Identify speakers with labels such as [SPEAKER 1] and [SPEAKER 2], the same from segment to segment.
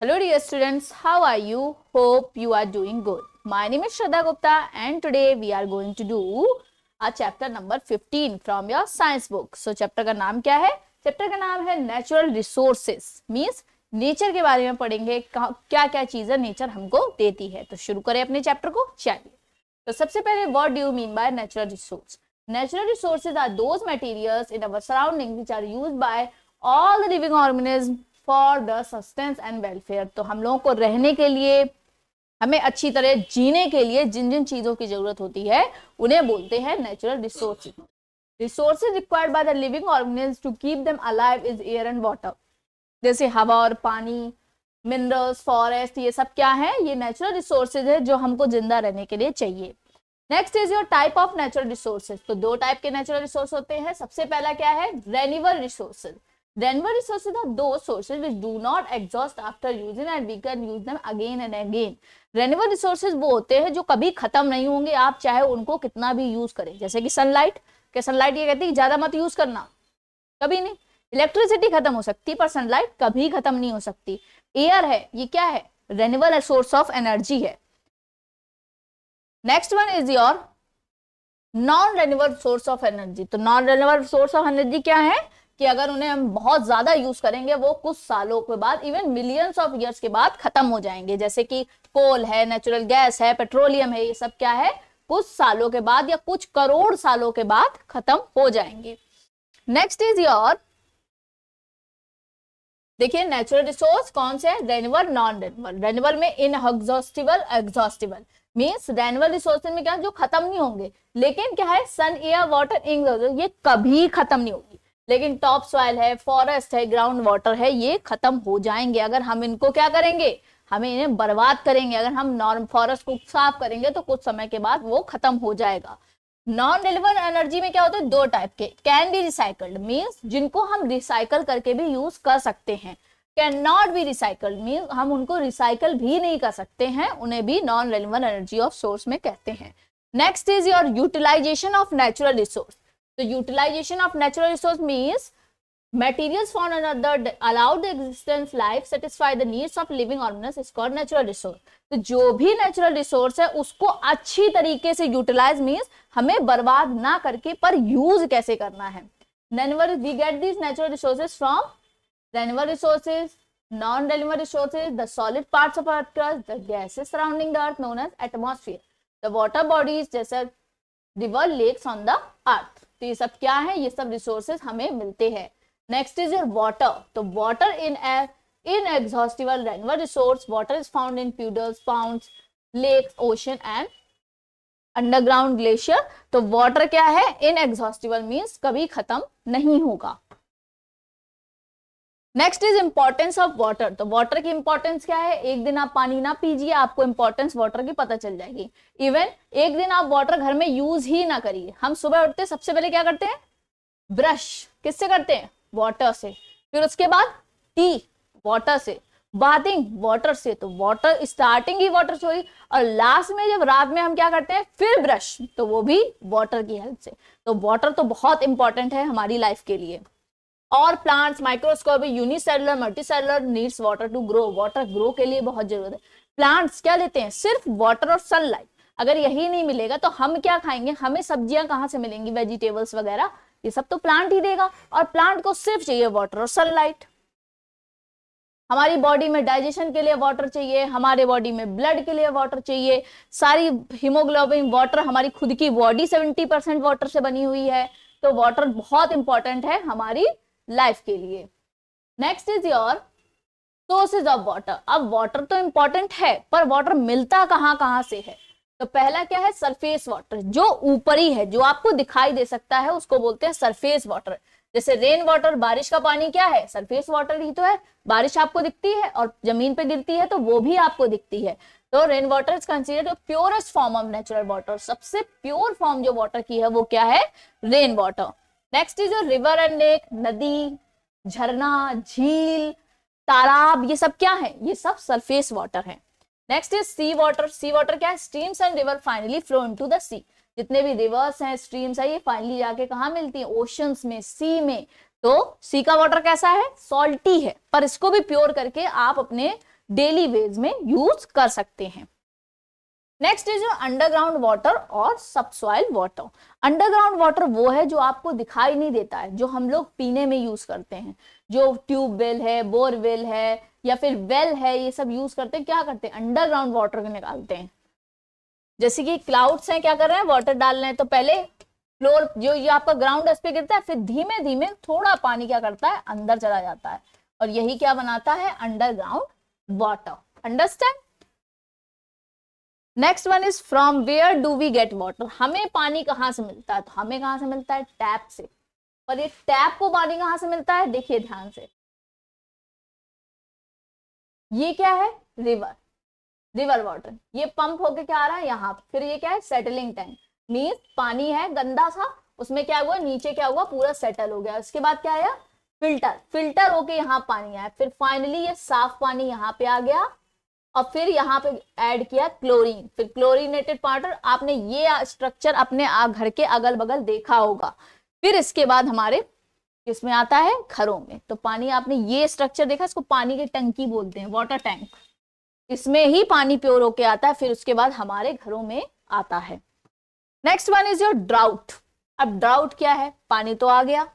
[SPEAKER 1] Hello dear students, how are you? Hope you are doing good. My name is Shraddha Gupta and today we are going to do a chapter number 15 from your science book. So chapter का नाम क्या है? Chapter का नाम है natural resources, means nature के बारे में पढ़ेंगे, क्या क्या चीजें नेचर हमको देती है। तो शुरू करें अपने चैप्टर को। चलिए, तो सबसे पहले what do you mean by natural resource? Natural resources are those materials in our surroundings which are used by all the living organisms for the sustenance and welfare. तो हम लोगों को रहने के लिए, हमें अच्छी तरह जीने के लिए जिन जिन चीजों की जरूरत होती है उन्हें बोलते हैं natural resources. Resources required by the living organism to keep them alive is air and water. जैसे हवा और पानी, मिनरल्स, फॉरेस्ट, ये सब क्या है? ये नेचुरल रिसोर्सेज है जो हमको जिंदा रहने के लिए चाहिए. Next is your type of natural resources. तो दो टाइप के नेचुरल रिसोर्स होते हैं. सबसे पहला क्या है? Renewable resources. Renewable resources are those sources which do not exhaust after using and we can use them again and again. Renewable resources वो होते हैं जो कभी खत्म नहीं होंगे, आप चाहे उनको कितना भी यूज करें. जैसे कि सनलाइट, क्या सनलाइट ये कहती है ज्यादा मत यूज करना? कभी नहीं. इलेक्ट्रिसिटी खत्म हो सकती है पर सनलाइट कभी खत्म नहीं हो सकती. एयर है, ये क्या है? रेन्यूएबल सोर्स ऑफ एनर्जी है. Next one is your non renewable source of energy. तो non renewable source of energy क्या है? कि अगर उन्हें हम बहुत ज्यादा यूज करेंगे वो कुछ सालों के बाद, इवन मिलियंस ऑफ ईयर्स के बाद खत्म हो जाएंगे. जैसे कि कोल है, नेचुरल गैस है, पेट्रोलियम है, ये सब क्या है? कुछ सालों के बाद या कुछ करोड़ सालों के बाद खत्म हो जाएंगे. नेक्स्ट इज योर, देखिए नेचुरल रिसोर्स कौन से है? Renewable, non renewable. रेन्यूएबल में inexhaustible, exhaustible. Means renewable resources में क्या, जो खत्म नहीं होंगे. लेकिन क्या है? सन, एयर, वाटर, इंक, ये कभी खत्म नहीं होगी. लेकिन टॉप सॉइल है, फॉरेस्ट है, ग्राउंड वाटर है, ये खत्म हो जाएंगे अगर हम इनको क्या करेंगे? हमें इन्हें बर्बाद करेंगे. अगर हम नॉन फॉरेस्ट को साफ करेंगे तो कुछ समय के बाद वो खत्म हो जाएगा. नॉन रिन्यूएबल एनर्जी में क्या होता है? दो टाइप के. कैन बी रिसाइकल्ड, मीन्स जिनको हम रिसाइकल करके भी यूज कर सकते हैं. Can not be recycled, means हम उनको रिसाइकल भी नहीं कर सकते हैं, उन्हें भी non renewable energy of source में कहते हैं. Next is your utilisation of natural resource. So utilization of natural resource means materials found on earth allow the existence, life, satisfy the needs of living organisms is called natural resource. तो जो भी natural resource है उसको अच्छी तरीके से utilize means हमें बर्बाद ना करके पर use कैसे करना है. Whenever we get these natural resources from renewable resources, non-renewable resources, the solid parts of earth crust, the gases surrounding the earth known as atmosphere, the water bodies जैसे river, lakes on the earth. तो ये सब क्या है? ये सब resources हमें मिलते हैं. Next is your water. तो water inexhaustible renewable resource. Water is found in puddles, ponds, lakes, ocean and underground glacier. तो वाटर क्या है? इन एग्जॉस्टिबल मीन्स कभी खत्म नहीं होगा. Next is importance of water. तो वाटर की इंपॉर्टेंस क्या है? एक दिन आप पानी ना पीजिए, आपको इंपॉर्टेंस वाटर की पता चल जाएगी. इवन एक दिन आप वाटर घर में यूज ही ना करिए. हम सुबह उठते सबसे पहले क्या करते हैं? ब्रश किससे करते हैं? वाटर से. फिर उसके बाद टी वाटर से, बाथिंग वाटर से. तो वाटर स्टार्टिंग ही वाटर से हुई और लास्ट में जब रात में हम क्या करते हैं? फिर ब्रश, तो वो भी वाटर की हेल्प से. तो वाटर तो बहुत इंपॉर्टेंट है हमारी लाइफ के लिए. और plants, microscopic, unicellular, multicellular needs water to grow. Water grow के लिए बहुत जरूरत है. प्लांट्स क्या लेते हैं? सिर्फ वाटर और सनलाइट. अगर यही नहीं मिलेगा तो हम क्या खाएंगे? हमें सब्जियां कहाँ से मिलेंगी? वेजिटेबल्स वगैरह ये सब तो प्लांट ही देगा. और प्लांट को सिर्फ चाहिए वाटर और सनलाइट. हमारी बॉडी में डाइजेशन के लिए वाटर चाहिए, हमारे बॉडी में ब्लड के लिए वाटर चाहिए. सारी हीमोग्लोबिन, वाटर, हमारी खुद की बॉडी 70% वाटर से बनी हुई है. तो वाटर बहुत इंपॉर्टेंट है हमारी लाइफ के लिए. Next is your sources of water. अब वाटर तो इंपॉर्टेंट है पर वाटर मिलता कहाँ से है? तो पहला क्या है? Surface water. जो ऊपरी है, जो आपको दिखाई दे सकता है, उसको बोलते हैं सरफेस वाटर. जैसे रेन वाटर, बारिश का पानी क्या है? सरफेस वाटर ही तो है. बारिश आपको दिखती है और जमीन पे गिरती है तो वो भी आपको दिखती है. तो rain water is considered purest form of natural water. सबसे प्योर फॉर्म जो वाटर की है वो क्या है? Rain water. Next is your river and lake. नदी, झरना, झील, तालाब, ये सब क्या है? ये सब सरफेस वाटर है. Next is sea water. Sea water क्या है? Streams and river finally flow into the sea. जितने भी रिवर्स हैं, स्ट्रीम्स है, ये फाइनली जाके कहाँ मिलती है? ओशंस में, सी में. तो सी का वाटर कैसा है? सॉल्टी है, पर इसको भी प्योर करके आप अपने डेली वेज में यूज कर सकते हैं। नेक्स्ट इज अंडरग्राउंड वाटर और सबसॉइल वाटर। अंडरग्राउंड वाटर वो है जो आपको दिखाई नहीं देता है, जो हम लोग पीने में यूज करते हैं, जो ट्यूबवेल है, बोरवेल है या फिर वेल है, ये सब यूज करते हैं। क्या करते हैं, अंडरग्राउंड वाटर को निकालते हैं। जैसे कि क्लाउड्स हैं, क्या कर रहे हैं, वाटर डाल रहे हैं, तो पहले फ्लोर जो ये आपका ग्राउंड उस पे गिरता है, फिर धीमे धीमे थोड़ा पानी क्या करता है, अंदर चला जाता है, और यही क्या बनाता है, underground water. Understand. Next one is from where do we get water. हमें पानी कहाँ से मिलता है, तो हमें कहाँ से मिलता है, टैप से। और ये टैप को पानी कहाँ से मिलता है, देखिए ध्यान से, ये क्या है, रिवर, रिवर वाटर। ये पंप होके क्या आ रहा है यहाँ, फिर ये क्या है, सेटलिंग टैंक। मीन्स पानी है गंदा सा, उसमें क्या हुआ, नीचे क्या हुआ, पूरा सेटल हो गया। उसके बाद क्या आया, फिल्टर, फिल्टर होके यहाँ पानी आया, फिर फाइनली ये साफ पानी यहाँ पे आ गया, और फिर यहाँ पे ऐड किया क्लोरीन, फिर क्लोरीनेटेड वाटर। आपने ये स्ट्रक्चर अपने घर के अगल बगल देखा होगा। फिर इसके बाद हमारे किसमें आता है, घरों में। तो पानी आपने ये स्ट्रक्चर देखा, इसको पानी की टंकी बोलते हैं, वाटर टैंक। इसमें ही पानी प्योर होके आता है, फिर उसके बाद हमारे घरों में आता है। Next one is your drought. अब ड्राउट क्या है, पानी तो आ गया।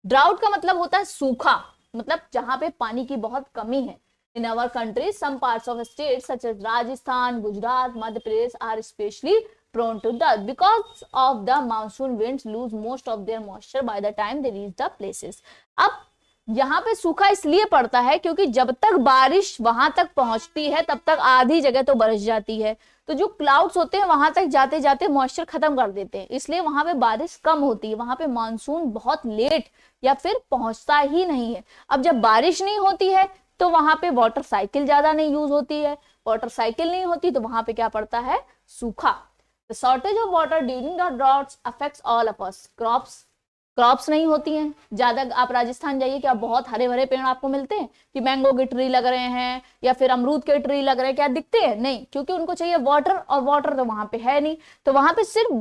[SPEAKER 1] ड्राउट का मतलब होता है सूखा, मतलब जहां पे पानी की बहुत कमी है। In our country, some parts of states such as Rajasthan, Gujarat, Madhya Pradesh are especially prone to drought because of the monsoon winds lose most of their moisture by the time they reach the places. अब यहाँ पे सूखा इसलिए पड़ता है क्योंकि जब तक बारिश वहां तक पहुंचती है तब तक आधी जगह तो बरस जाती है, तो जो क्लाउड्स होते हैं वहां तक जाते जाते मॉइस्चर खत्म कर देते हैं, इसलिए वहां पे बारिश कम होती है, वहां पे मानसून बहुत लेट या फिर पहुंचता ही नहीं है। अब जब बारिश नहीं होती है तो वहां पे वाटर साइकिल ज्यादा नहीं यूज होती है, वाटर साइकिल नहीं होती तो वहां पे क्या पड़ता है, सूखा। The shortage of water during the droughts affects all of us. Crops नहीं होती हैं ज्यादा। आप राजस्थान जाइए, क्या बहुत हरे भरे पेड़ आपको मिलते हैं कि मैंगो के ट्री लग रहे हैं या फिर अमरूद के ट्री लग रहे हैं, क्या दिखते हैं, नहीं, क्योंकि उनको चाहिए वाटर, और वाटर तो वहां पे है नहीं। तो वहां पे सिर्फ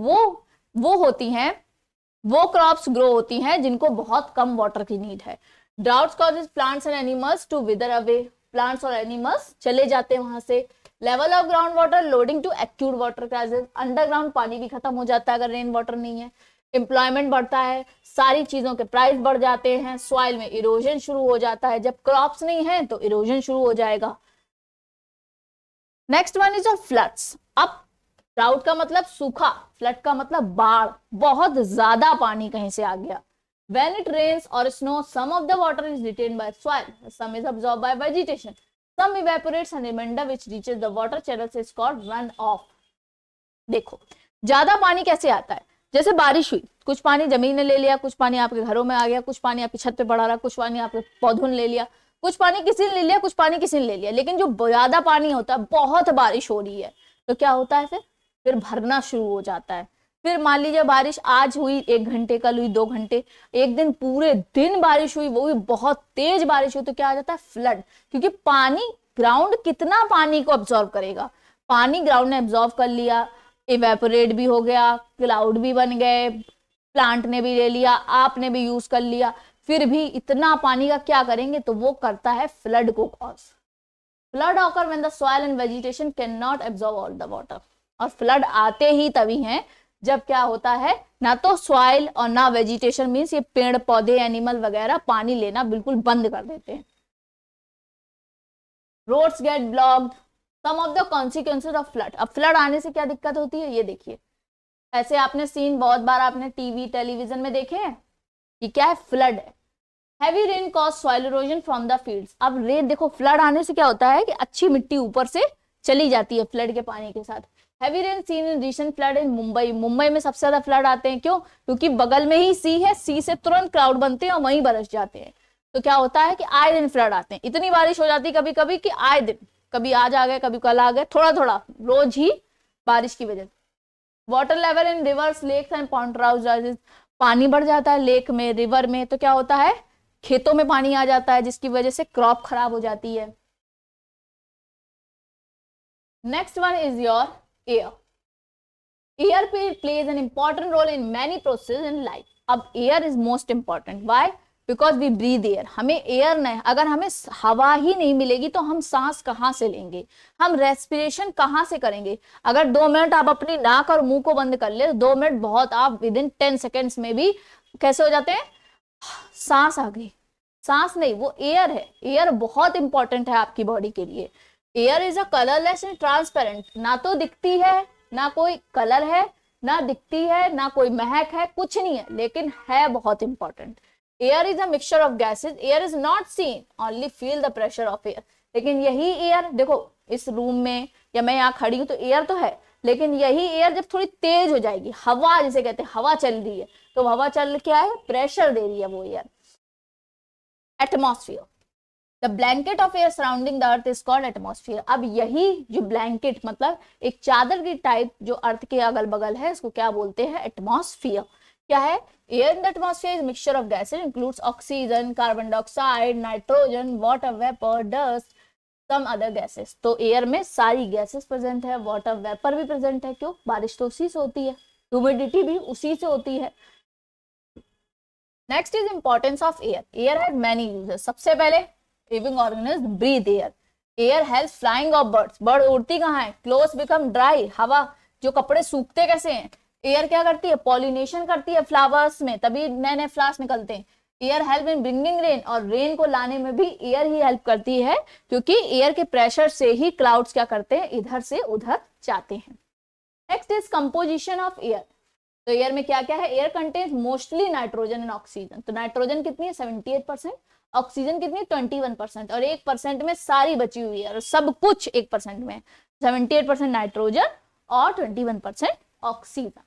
[SPEAKER 1] वो होती हैं, वो क्रॉप्स ग्रो होती हैं जिनको बहुत कम वाटर की नीड है। Droughts causes plants and animals to wither away. Plants और एनिमल्स चले जाते हैं वहां से। Level of ground water loading to acute water crisis. Underground पानी भी खत्म हो जाता है अगर रेन वाटर नहीं है। एम्प्लॉयमेंट बढ़ता है, सारी चीजों के प्राइस बढ़ जाते हैं। सॉइल में इरोजन शुरू हो जाता है, जब क्रॉप्स नहीं है तो इरोजन शुरू हो जाएगा। Next one is floods. अब ड्राउट का मतलब सूखा, फ्लड का मतलब बाढ़, बहुत ज्यादा पानी कहीं से आ गया। When it rains or snow, some of the water is retained by soil, some is absorbed by vegetation, some evaporates and remainder which reaches the water channels is called runoff. देखो ज्यादा पानी कैसे आता है, जैसे बारिश हुई, कुछ पानी जमीन ने ले लिया, कुछ पानी आपके घरों में आ गया, कुछ पानी आपकी छत पे पड़ा रहा, कुछ पानी आपके पौधों ने ले लिया, कुछ पानी किसी ने ले लिया, कुछ पानी किसी ने ले लिया। लेकिन जो ज्यादा पानी होता है, बहुत बारिश हो रही है, तो क्या होता है, फिर भरना शुरू हो जाता है। फिर मान लीजिए बारिश आज हुई 1 घंटे, कल हुई 2 घंटे, एक दिन पूरे दिन बारिश हुई, वो भी बहुत तेज बारिश हुई, तो क्या आ जाता है, फ्लड। क्योंकि पानी, ग्राउंड कितना पानी को अब्सॉर्ब करेगा, पानी ग्राउंड ने अब्सॉर्ब कर लिया, इवेपोरेट भी हो गया, क्लाउड भी बन गए, प्लांट ने भी ले लिया, आपने भी यूज कर लिया, फिर भी इतना पानी का क्या करेंगे, तो वो करता है फ्लड को cause. Flood occur when the soil and vegetation can not absorb all the water. और फ्लड आते ही तभी हैं जब क्या होता है, ना तो सॉइल और ना वेजिटेशन, मीन्स ये पेड़ पौधे एनिमल वगैरह पानी लेना बिल्कुल बंद कर देते हैं। Roads get blocked. Some of the consequences of flood. अब फ्लड आने से क्या दिक्कत होती है, ये देखिए, ऐसे आपने सीन बहुत बार आपने टीवी टेलीविजन में देखे हैं कि क्या है, फ्लड है। Heavy rain cause soil erosion from the fields. अब रेन देखो, फ्लड आने से क्या होता है कि अच्छी मिट्टी ऊपर से चली जाती है फ्लड के पानी के साथ। Heavy rain seen in recent flood in Mumbai. Mumbai में सबसे ज्यादा फ्लड आते हैं, क्यों, क्योंकि बगल में ही सी है, सी से तुरंत क्लाउड बनते हैं और वहीं बरस जाते हैं। तो क्या होता है कि आए दिन फ्लड आते हैं, इतनी बारिश हो जाती है कभी कभी कि आए दिन, कभी आज आ गए कभी कल आ गए, थोड़ा थोड़ा रोज ही बारिश की वजह से। Water level in rivers, lakes and pond rises. पानी बढ़ जाता है लेक में, रिवर में, तो क्या होता है, खेतों में पानी आ जाता है, जिसकी वजह से क्रॉप खराब हो जाती है। Next one is your air. Air plays an important role in many processes in life. अब air is most important, why, because we breathe air. हमें एयर नहीं, अगर हमें हवा ही नहीं मिलेगी तो हम सांस कहाँ से लेंगे, हम रेस्पिरेशन कहाँ से करेंगे। अगर 2 मिनट आप अपनी नाक और मुंह को बंद कर ले, 2 मिनट बहुत, आप विद इन 10 सेकेंड्स में भी कैसे हो जाते हैं, सांस आ गई। सांस नहीं, वो एयर है। एयर बहुत इंपॉर्टेंट है आपकी बॉडी के लिए। Air is a colourless and transparent, ना तो दिखती है, ना कोई कलर है, ना दिखती है, ना कोई महक है, कुछ नहीं है, लेकिन है बहुत important. Air is a mixture of gases, air is not seen, only feel the pressure of air. लेकिन यही एयर देखो, इस रूम में या मैं यहाँ खड़ी हूँ तो एयर तो है, लेकिन यही एयर जब थोड़ी तेज हो जाएगी, हवा जिसे कहते हैं, हवा चल रही है, तो हवा चल क्या है, प्रेशर दे रही है वो air. Atmosphere, the blanket of air surrounding the earth is called atmosphere. अब यही जो ब्लैंकेट मतलब एक चादर की टाइप जो अर्थ के अगल बगल है, इसको क्या बोलते हैं, एटमॉस्फेयर। क्या है, air in the atmosphere is mixture of gases, includes oxygen, carbon dioxide, nitrogen, water vapour, dust, some other gases. तो एयर में सारी गैसेस प्रेजेंट है, वाटर वेपर भी प्रेजेंट है। क्यों, बारिश तो उसी से होती है, ह्यूमिडिटी भी उसी से होती है। Next is importance of air. Air has many uses. सबसे पहले living organism breathe air. Air helps flying of birds, bird उड़ती कहाँ है, क्लोथ्स बिकम ड्राई, हवा जो कपड़े सूखते कैसे हैं, एयर क्या करती है, पॉलिनेशन करती है फ्लावर्स में, तभी नए नए फ्लावर्स निकलते हैं। Air help in bringing rain, और रेन को लाने में भी एयर ही हेल्प करती है, क्योंकि एयर के प्रेशर से ही क्लाउड्स क्या करते हैं, इधर से उधर जाते हैं। Next is composition of air. तो एयर में क्या क्या है, air contains mostly nitrogen and oxygen. तो नाइट्रोजन कितनी है, 78%, ऑक्सीजन कितनी, 21%, और 1% में सारी बची हुई है, और सब कुछ 1% में, 78% नाइट्रोजन और 21% ऑक्सीजन।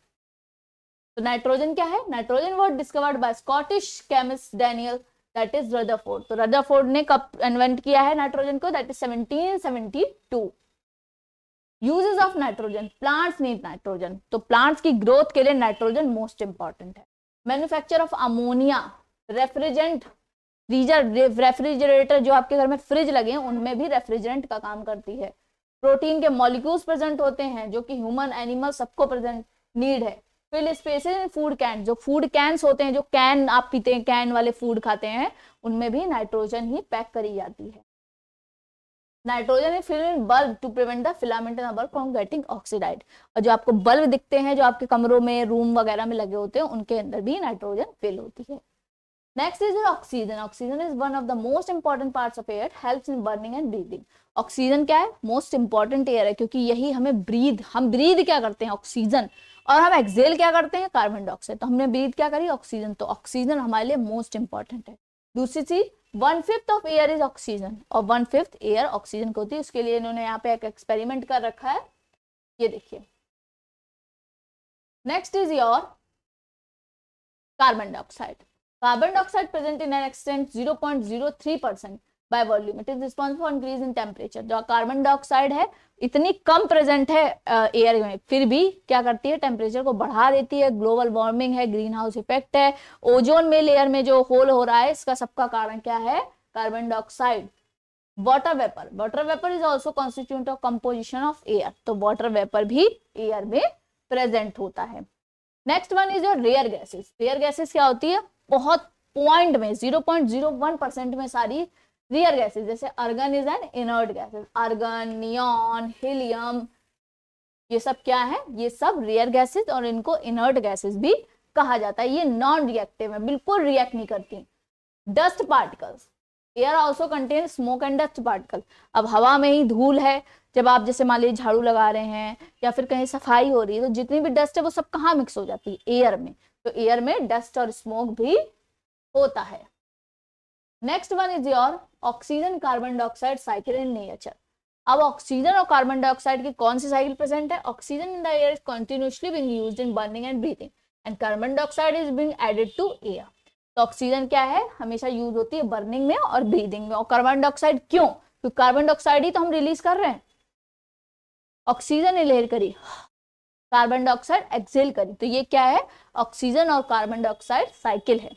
[SPEAKER 1] तो नाइट्रोजन क्या है, nitrogen word discovered by Scottish chemist Daniel, that is Rutherford. तो रदरफोर्ड ने कब इन्वेंट किया है नाइट्रोजन को, that is 1772। Uses of nitrogen, plants need nitrogen, तो प्लांट्स की ग्रोथ के लिए नाइट्रोजन मोस्ट इंपॉर्टेंट है। Manufacture of ammonia, refrigerant, refrigerator जो आपके घर में फ्रिज लगे हैं उनमें भी रेफ्रिजरेंट का काम करती है। प्रोटीन के मॉलिक्यूल्स प्रेजेंट होते हैं जो कि ह्यूमन एनिमल सबको प्रेजेंट नीड है। Fill spaces in food can, जो फूड कैंस होते हैं, जो कैन आप पीते हैं, कैन वाले फूड खाते हैं, उनमें भी नाइट्रोजन ही पैक करी जाती है। Nitrogen is filled in bulb to prevent the filament in the bulb from getting oxidised. और जो आपको बल्ब दिखते हैं, जो आपके कमरों में, रूम वगैरह में लगे होते हैं, उनके अंदर भी नाइट्रोजन फिल होती है। Next is oxygen. Oxygen is one of the most important parts of air, helps in burning and breathing. Oxygen क्या है, मोस्ट इंपॉर्टेंट एयर है, क्योंकि यही हमें हम ब्रीद क्या करते हैं, ऑक्सीजन, और हम एक्सेल क्या करते हैं, कार्बन डाइऑक्साइड। तो हमने ब्रीद क्या करी, ऑक्सीजन, तो ऑक्सीजन हमारे लिए मोस्ट इंपॉर्टेंट है। दूसरी चीज, 1/5 ऑफ एयर इज ऑक्सीजन, और 1/5 एयर ऑक्सीजन को होती है। उसके लिए इन्होंने यहाँ पे एक एक्सपेरिमेंट कर रखा है, ये देखिए। Next is your carbon dioxide. Carbon dioxide present in an extent 0.03% by volume. It is responsible for increase in temperature. जो कार्बन डाइऑक्साइड है इतनी कम प्रेजेंट है एयर में, फिर भी क्या करती है, टेम्परेचर को बढ़ा देती है। ग्लोबल वार्मिंग है, ग्रीन हाउस इफेक्ट है, ओजोन में लेयर में जो होल हो रहा है, इसका सबका कारण क्या है, carbon dioxide. Water vapour, water vapour is also constituent of composition of air. तो वाटर वेपर भी एयर में प्रेजेंट होता है। Next one is your rare gases. Rare gases क्या होती है, बहुत पॉइंट में 0.01% में सारी रेयर गैसेस, जैसे argon is an inert gases, argon, neon, helium, ये सब क्या है, ये सब रेयर गैसेस, और इनको इनर्ट गैसेस भी कहा जाता है। ये नॉन रिएक्टिव है, बिल्कुल रिएक्ट नहीं करती। Dust particles, air also contain smoke and dust particle. अब हवा में ही धूल है, जब आप जैसे मान लीजिए झाड़ू लगा रहे हैं या फिर कहीं सफाई हो रही है, तो जितनी भी डस्ट है वो सब कहाँ मिक्स हो जाती है, एयर में। तो एयर में डस्ट और स्मोक भी होता है। Next one is your oxygen carbon dioxide cycle in nature. अब ऑक्सीजन और कार्बन डाइऑक्साइड की कौन सी साइकिल प्रेजेंट है, oxygen in the air is continuously being used in burning and breathing, and carbon dioxide is being added to air. तो oxygen क्या है, हमेशा यूज होती है बर्निंग में और ब्रीदिंग में। और कार्बन डाइऑक्साइड क्यों, क्योंकि कार्बन डाइऑक्साइड ही तो हम रिलीज कर रहे हैं। ऑक्सीजन इनहेल करी, कार्बन डाइऑक्साइड एक्सहेल करी, तो ये क्या है, ऑक्सीजन और कार्बन डाइऑक्साइड साइकिल है।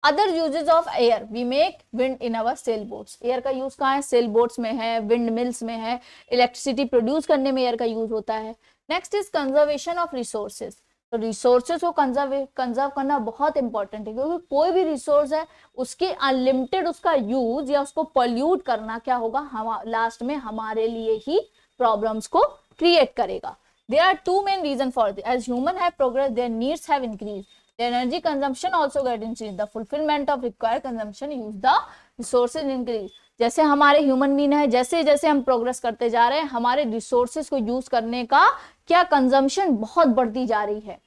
[SPEAKER 1] Other uses of air, we make wind in our sail boats. Air का यूज कहाँ है, सेल बोट्स में है, विंड मिल्स में है, इलेक्ट्रिसिटी प्रोड्यूस करने में एयर का यूज होता है। Next is conservation of resources. तो रिसोर्सेज को कंजर्व करना बहुत इंपॉर्टेंट है, क्योंकि कोई भी रिसोर्स है उसकी अनलिमिटेड उसका यूज या उसको पॉल्यूट करना क्या होगा, हम लास्ट में हमारे लिए ही प्रॉब्लम्स को क्रिएट करेगा. There are two main reasons for this. As human have progressed, their needs have increased. Their energy consumption also get increased. The fulfillment of required consumption use the resources increase. जैसे हमारे human being है, जैसे जैसे हम progress करते जा रहे हैं, हमारे रिसोर्सेज को यूज करने का क्या कंजम्पशन बहुत बढ़ती जा रही है.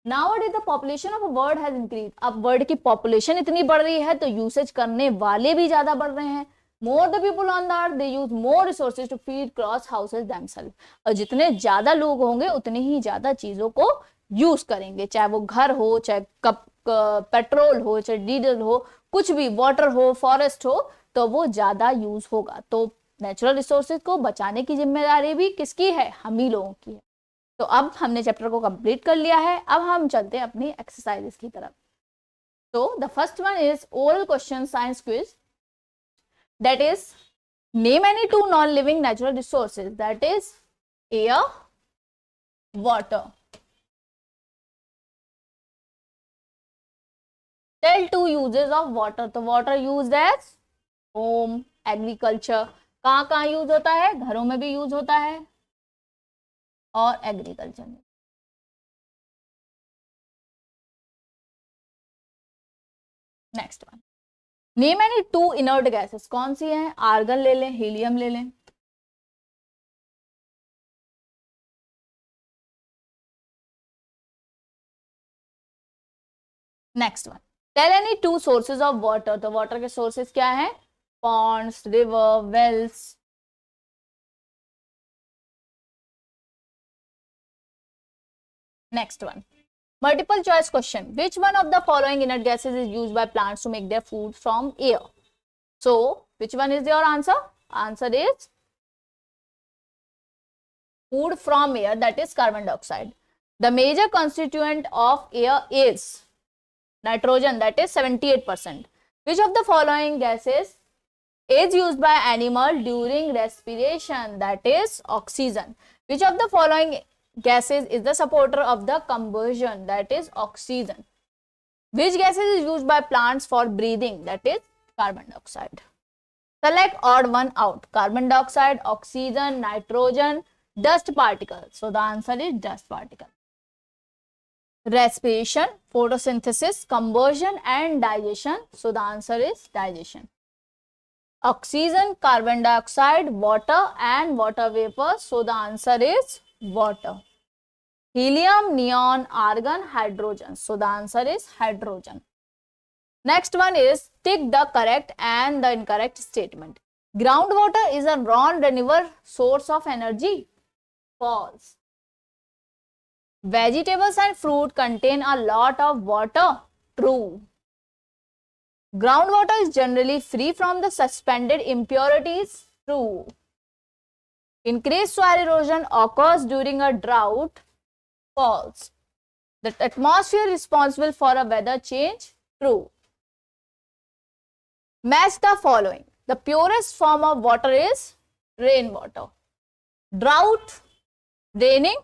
[SPEAKER 1] Nowadays the population of a world has increased. अब वर्ल्ड की पॉपुलेशन इतनी बढ़ रही है तो यूसेज करने वाले भी ज्यादा बढ़ रहे हैं. More the people on the earth, they use more resources to feed cross houses themselves. और जितने ज्यादा लोग होंगे उतने ही ज्यादा चीजों को यूज करेंगे, चाहे वो घर हो, चाहे पेट्रोल हो, चाहे डीजल हो, कुछ भी, वाटर हो, फॉरेस्ट हो, तो वो ज्यादा यूज होगा. तो नेचुरल रिसोर्सेज को बचाने की जिम्मेदारी भी किसकी है, हम ही लोगों की है. तो अब हमने चैप्टर को कंप्लीट कर लिया है. अब हम चलते हैं अपनी एक्सरसाइजेस की तरफ. तो the first one is oral question science quiz. That is, name any two non-living natural resources. That is air, water. Tell two uses of water. तो water used as home, agriculture. कहाँ कहाँ use होता है, घरों में भी use होता है और एग्रीकल्चर में. Next one, name any two inert gases. कौन सी हैं, आर्गन ले लें, हीलियम ले लें. Next one, tell any two sources of water. तो वाटर के सोर्सेज क्या हैं, ponds, river, wells. Next one, multiple choice question. Which one of the following inert gases is used by plants to make their food from air? So which one is your answer? Answer is food from air, that is carbon dioxide. The major constituent of air is nitrogen, that is 78%. Which of the following gases is used by animal during respiration? That is oxygen. Which of the following gases is the supporter of the combustion? That is oxygen. Which gases is used by plants for breathing? That is carbon dioxide. Select odd one out. Carbon dioxide, oxygen, nitrogen, dust particles. So the answer is dust particle. Respiration, photosynthesis, combustion and digestion. So the answer is digestion. Oxygen, carbon dioxide, water and water vapor. So the answer is water. Helium, neon, argon, hydrogen. So the answer is hydrogen. Next one is tick the correct and the incorrect statement. Groundwater is a non-renewable source of energy. False. Vegetables and fruit contain a lot of water. True. Groundwater is generally free from the suspended impurities. True. Increased soil erosion occurs during a drought. False. The atmosphere responsible for a weather change. True. Match the following. The purest form of water is rainwater. Drought, raining,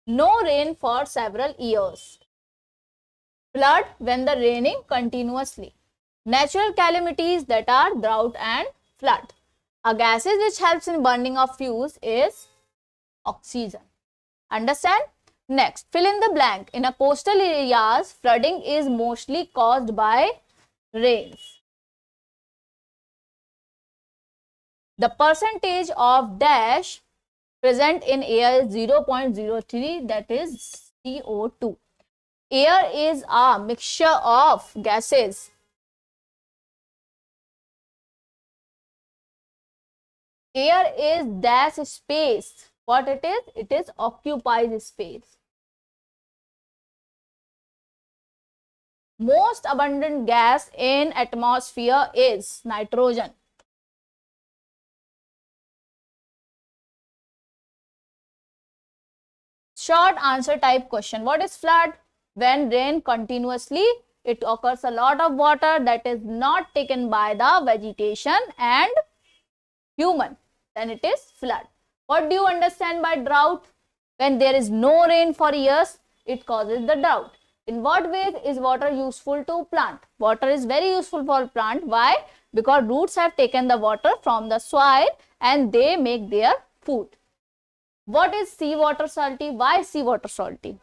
[SPEAKER 1] no rain for several years. Flood, when the raining continuously. Natural calamities that are drought and flood. A gases which helps in burning of fuels is oxygen. Understand? Next, fill in the blank. In a coastal areas, flooding is mostly caused by rains. The percentage of dash present in air is 0.03, that is CO2. Air is a mixture of gases. Air is dash space. What it is? It is occupies space. Most abundant gas in atmosphere is nitrogen. Short answer type question. What is flood? When rain continuously, it occurs a lot of water that is not taken by the vegetation and human. Then it is flood. What do you understand by drought? When there is no rain for years, it causes the drought. In what ways is water useful to plant? Water is very useful for plant. Why? Because roots have taken the water from the soil and they make their food. What is seawater salty? Why is seawater salty?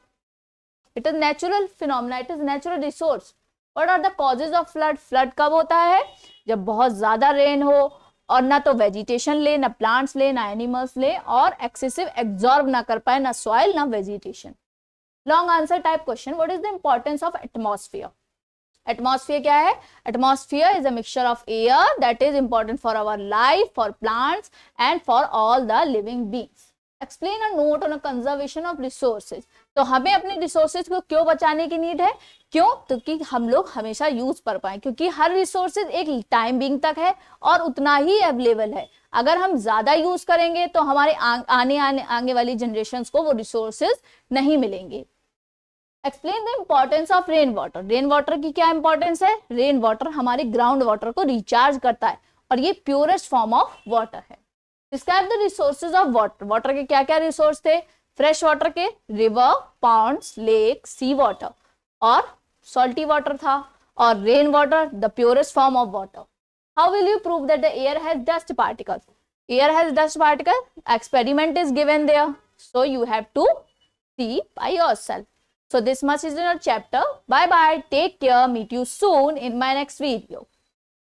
[SPEAKER 1] It is natural phenomena. It is natural resource. What are the causes of flood? Flood कब होता है? जब बहुत ज्यादा rain हो और ना तो वेजिटेशन ले, ना प्लांट्स ले, ना एनिमल्स ले, और एक्सेसिव एब्जॉर्ब ना कर पाए, ना सॉइल ना vegetation. Long answer type question. What is the importance of atmosphere? Atmosphere क्या है? Atmosphere is a mixture of air that is important for our life, for plants and for all the living beings. Explain a note on a conservation of resources. तो हमें अपने resources को क्यों बचाने की need है? क्यों? तो कि हम लोग हमेशा यूज कर पाए, क्योंकि हर रिसोर्सेज एक टाइम बीइंग तक है और उतना ही अवेलेबल है. अगर हम ज्यादा यूज करेंगे तो हमारे आगे वाली जनरेशंस को वो रिसोर्सेज नहीं मिलेंगे. Explain the importance of rain water. Rain water की क्या इंपॉर्टेंस है? रेन वाटर हमारे ग्राउंड वाटर को रिचार्ज करता है और ये प्योरेस्ट फॉर्म ऑफ वाटर है. Describe the resources of water. Water के क्या क्या रिसोर्स थे? फ्रेश वाटर के रिवर, पॉन्ड्स, लेक, सी वाटर, और सॉल्टी वाटर था, और rain water the purest form of water. How will you prove that the air has dust particles? Air has dust particle. Experiment is given there, so you have to see by yourself. So this much is in our chapter. Bye bye, take care, meet you soon in my next video.